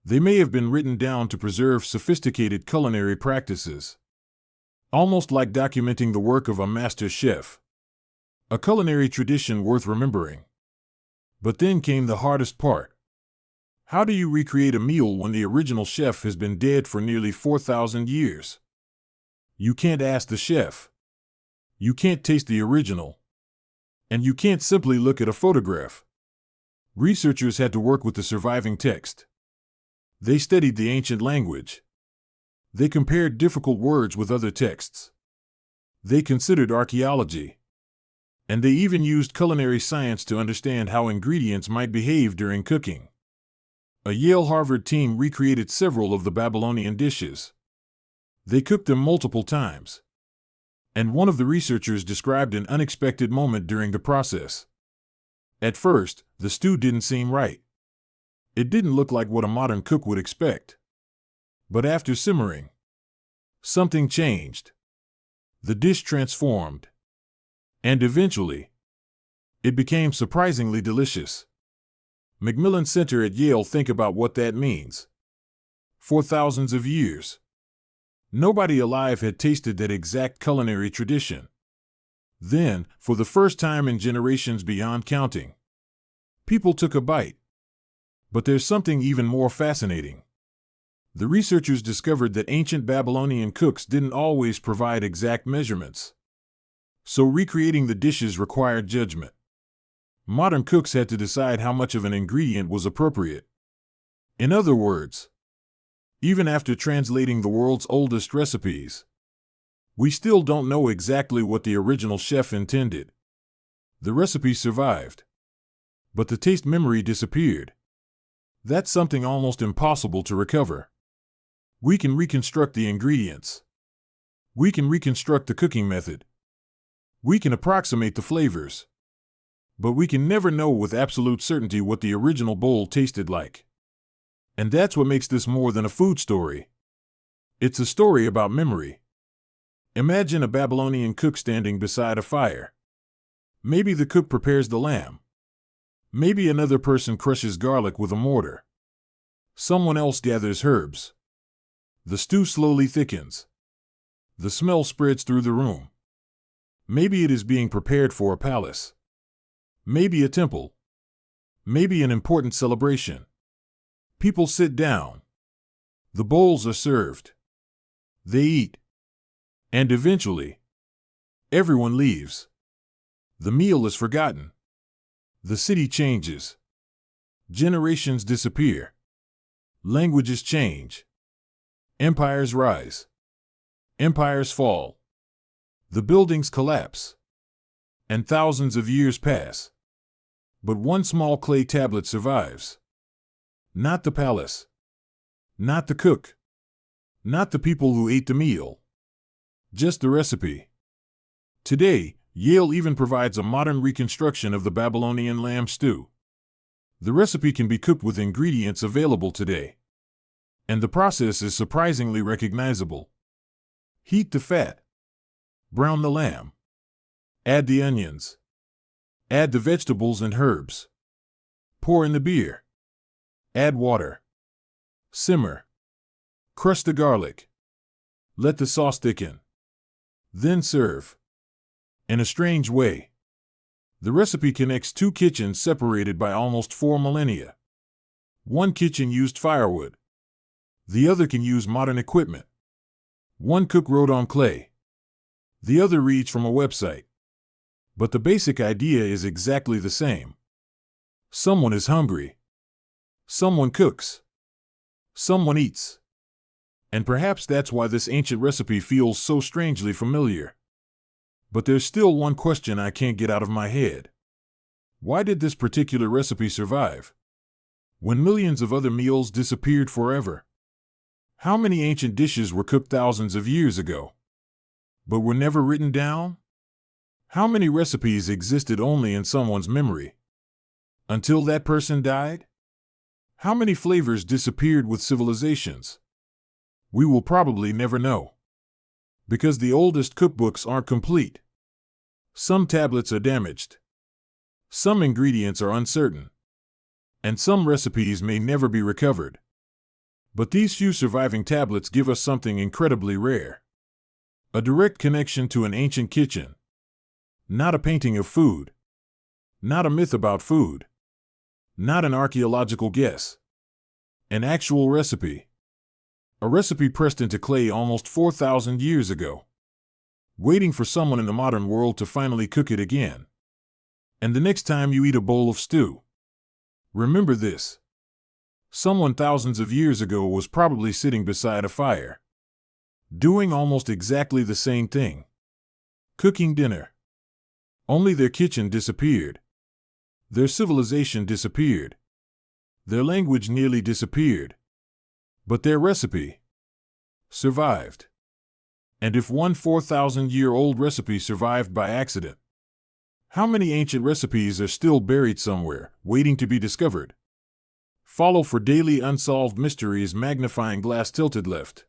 They may have been written down to preserve sophisticated culinary practices, almost like documenting the work of a master chef. A culinary tradition worth remembering. But then came the hardest part. How do you recreate a meal when the original chef has been dead for nearly 4,000 years? You can't ask the chef. You can't taste the original. And you can't simply look at a photograph. Researchers had to work with the surviving text. They studied the ancient language. They compared difficult words with other texts. They considered archaeology. And they even used culinary science to understand how ingredients might behave during cooking. A Yale-Harvard team recreated several of the Babylonian dishes. They cooked them multiple times. And one of the researchers described an unexpected moment during the process. At first, the stew didn't seem right. It didn't look like what a modern cook would expect. But after simmering, something changed. The dish transformed. And eventually, it became surprisingly delicious. Macmillan Center at Yale think about what that means. For thousands of years, nobody alive had tasted that exact culinary tradition. Then, for the first time in generations beyond counting, people took a bite. But there's something even more fascinating. The researchers discovered that ancient Babylonian cooks didn't always provide exact measurements. So recreating the dishes required judgment. Modern cooks had to decide how much of an ingredient was appropriate. In other words, even after translating the world's oldest recipes, we still don't know exactly what the original chef intended. The recipe survived, but the taste memory disappeared. That's something almost impossible to recover. We can reconstruct the ingredients. We can reconstruct the cooking method. We can approximate the flavors. But we can never know with absolute certainty what the original bowl tasted like. And that's what makes this more than a food story. It's a story about memory. Imagine a Babylonian cook standing beside a fire. Maybe the cook prepares the lamb. Maybe another person crushes garlic with a mortar. Someone else gathers herbs. The stew slowly thickens. The smell spreads through the room. Maybe it is being prepared for a palace. Maybe a temple. Maybe an important celebration. People sit down. The bowls are served. They eat. And eventually, everyone leaves. The meal is forgotten. The city changes. Generations disappear. Languages change. Empires rise. Empires fall. The buildings collapse. And thousands of years pass. But one small clay tablet survives. Not the palace. Not the cook. Not the people who ate the meal. Just the recipe. Today, Yale even provides a modern reconstruction of the Babylonian lamb stew. The recipe can be cooked with ingredients available today. And the process is surprisingly recognizable. Heat the fat. Brown the lamb. Add the onions. Add the vegetables and herbs. Pour in the beer. Add water. Simmer. Crush the garlic. Let the sauce thicken. Then serve. In a strange way, the recipe connects two kitchens separated by almost 4 millennia. One kitchen used firewood. The other can use modern equipment. One cook wrote on clay. The other reads from a website. But the basic idea is exactly the same. Someone is hungry. Someone cooks. Someone eats. And perhaps that's why this ancient recipe feels so strangely familiar. But there's still one question I can't get out of my head. Why did this particular recipe survive when millions of other meals disappeared forever? How many ancient dishes were cooked thousands of years ago, but were never written down? How many recipes existed only in someone's memory until that person died? How many flavors disappeared with civilizations? We will probably never know, because the oldest cookbooks aren't complete. Some tablets are damaged. Some ingredients are uncertain. and some recipes may never be recovered. But these few surviving tablets give us something incredibly rare. A direct connection to an ancient kitchen. Not a painting of food. Not a myth about food. Not an archaeological guess. An actual recipe. A recipe pressed into clay almost 4,000 years ago, waiting for someone in the modern world to finally cook it again. And the next time you eat a bowl of stew, remember this. Someone thousands of years ago was probably sitting beside a fire, doing almost exactly the same thing. Cooking dinner. Only their kitchen disappeared. Their civilization disappeared. Their language nearly disappeared. But their recipe survived. And if one 4,000-year-old recipe survived by accident, how many ancient recipes are still buried somewhere, waiting to be discovered? Follow for daily unsolved mysteries. Magnifying glass tilted left.